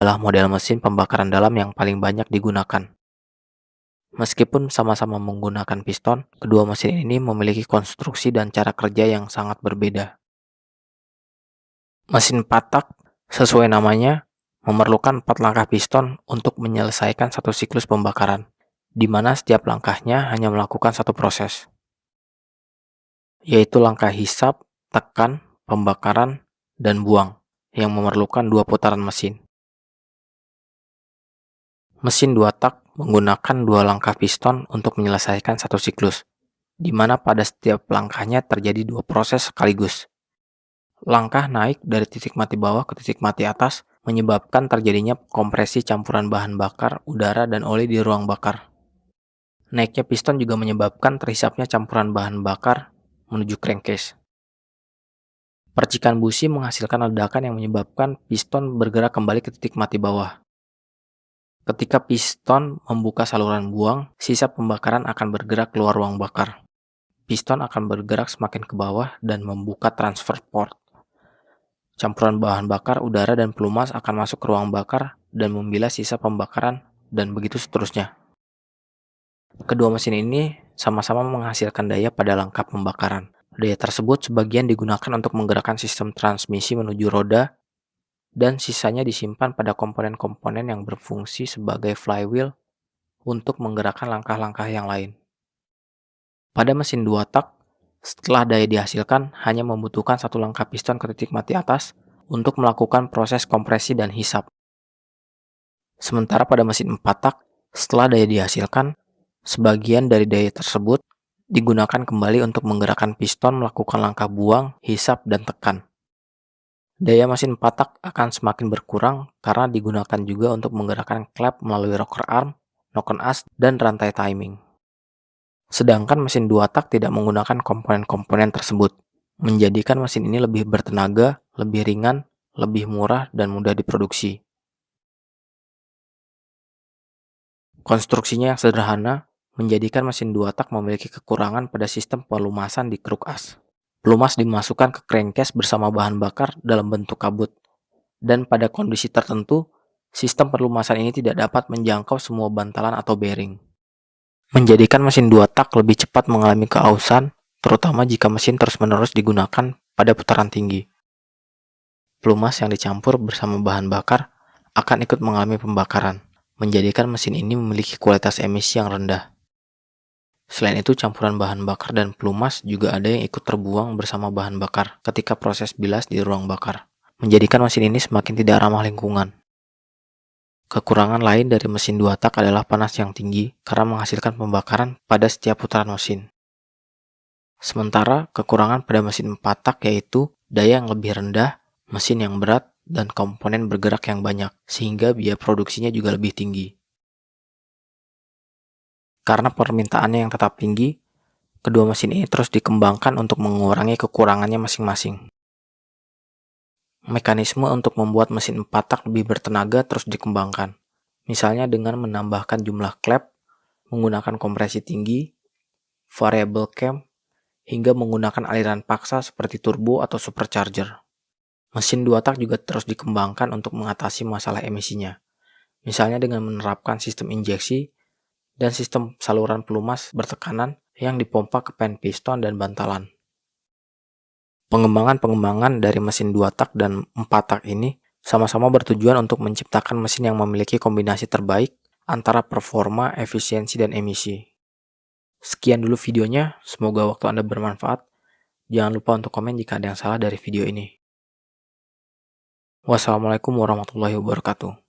adalah model mesin pembakaran dalam yang paling banyak digunakan. Meskipun sama-sama menggunakan piston, kedua mesin ini memiliki konstruksi dan cara kerja yang sangat berbeda. Mesin 4 tak, sesuai namanya, memerlukan 4 langkah piston untuk menyelesaikan satu siklus pembakaran, di mana setiap langkahnya hanya melakukan satu proses, yaitu langkah hisap, tekan, pembakaran, dan buang, yang memerlukan 2 putaran mesin. Mesin 2 tak menggunakan 2 langkah piston untuk menyelesaikan satu siklus, di mana pada setiap langkahnya terjadi 2 proses sekaligus. Langkah naik dari titik mati bawah ke titik mati atas menyebabkan terjadinya kompresi campuran bahan bakar, udara, dan oli di ruang bakar. Naiknya piston juga menyebabkan terhisapnya campuran bahan bakar menuju crankcase. Percikan busi menghasilkan ledakan yang menyebabkan piston bergerak kembali ke titik mati bawah. Ketika piston membuka saluran buang, sisa pembakaran akan bergerak keluar ruang bakar. Piston akan bergerak semakin ke bawah dan membuka transfer port. Campuran bahan bakar, udara, dan pelumas akan masuk ke ruang bakar dan membilas sisa pembakaran, dan begitu seterusnya. Kedua mesin ini sama-sama menghasilkan daya pada langkah pembakaran. Daya tersebut sebagian digunakan untuk menggerakkan sistem transmisi menuju roda, dan sisanya disimpan pada komponen-komponen yang berfungsi sebagai flywheel untuk menggerakkan langkah-langkah yang lain. Pada mesin 2 tak, setelah daya dihasilkan, hanya membutuhkan satu langkah piston ke titik mati atas untuk melakukan proses kompresi dan hisap. Sementara pada mesin 4 tak, setelah daya dihasilkan, sebagian dari daya tersebut digunakan kembali untuk menggerakkan piston melakukan langkah buang, hisap, dan tekan. Daya mesin 4 tak akan semakin berkurang karena digunakan juga untuk menggerakkan klep melalui rocker arm, knock-on as, dan rantai timing. Sedangkan mesin 2 tak tidak menggunakan komponen-komponen tersebut, menjadikan mesin ini lebih bertenaga, lebih ringan, lebih murah, dan mudah diproduksi. Konstruksinya yang sederhana, menjadikan mesin 2 tak memiliki kekurangan pada sistem pelumasan di kruk as. Pelumas dimasukkan ke crankcase bersama bahan bakar dalam bentuk kabut, dan pada kondisi tertentu, sistem pelumasan ini tidak dapat menjangkau semua bantalan atau bearing, menjadikan mesin 2 tak lebih cepat mengalami keausan, terutama jika mesin terus-menerus digunakan pada putaran tinggi. Pelumas yang dicampur bersama bahan bakar akan ikut mengalami pembakaran, menjadikan mesin ini memiliki kualitas emisi yang rendah. Selain itu, campuran bahan bakar dan pelumas juga ada yang ikut terbuang bersama bahan bakar ketika proses bilas di ruang bakar, menjadikan mesin ini semakin tidak ramah lingkungan. Kekurangan lain dari mesin 2 tak adalah panas yang tinggi karena menghasilkan pembakaran pada setiap putaran mesin. Sementara kekurangan pada mesin 4 tak yaitu daya yang lebih rendah, mesin yang berat, dan komponen bergerak yang banyak, sehingga biaya produksinya juga lebih tinggi. Karena permintaannya yang tetap tinggi, kedua mesin ini terus dikembangkan untuk mengurangi kekurangannya masing-masing. Mekanisme untuk membuat mesin 4 tak lebih bertenaga terus dikembangkan, misalnya dengan menambahkan jumlah klep, menggunakan kompresi tinggi, variable cam, hingga menggunakan aliran paksa seperti turbo atau supercharger. Mesin 2 tak juga terus dikembangkan untuk mengatasi masalah emisinya, misalnya dengan menerapkan sistem injeksi dan sistem saluran pelumas bertekanan yang dipompa ke pen piston dan bantalan. Pengembangan-pengembangan dari mesin 2 tak dan 4 tak ini sama-sama bertujuan untuk menciptakan mesin yang memiliki kombinasi terbaik antara performa, efisiensi, dan emisi. Sekian dulu videonya, semoga waktu Anda bermanfaat. Jangan lupa untuk komen jika ada yang salah dari video ini. Wassalamualaikum warahmatullahi wabarakatuh.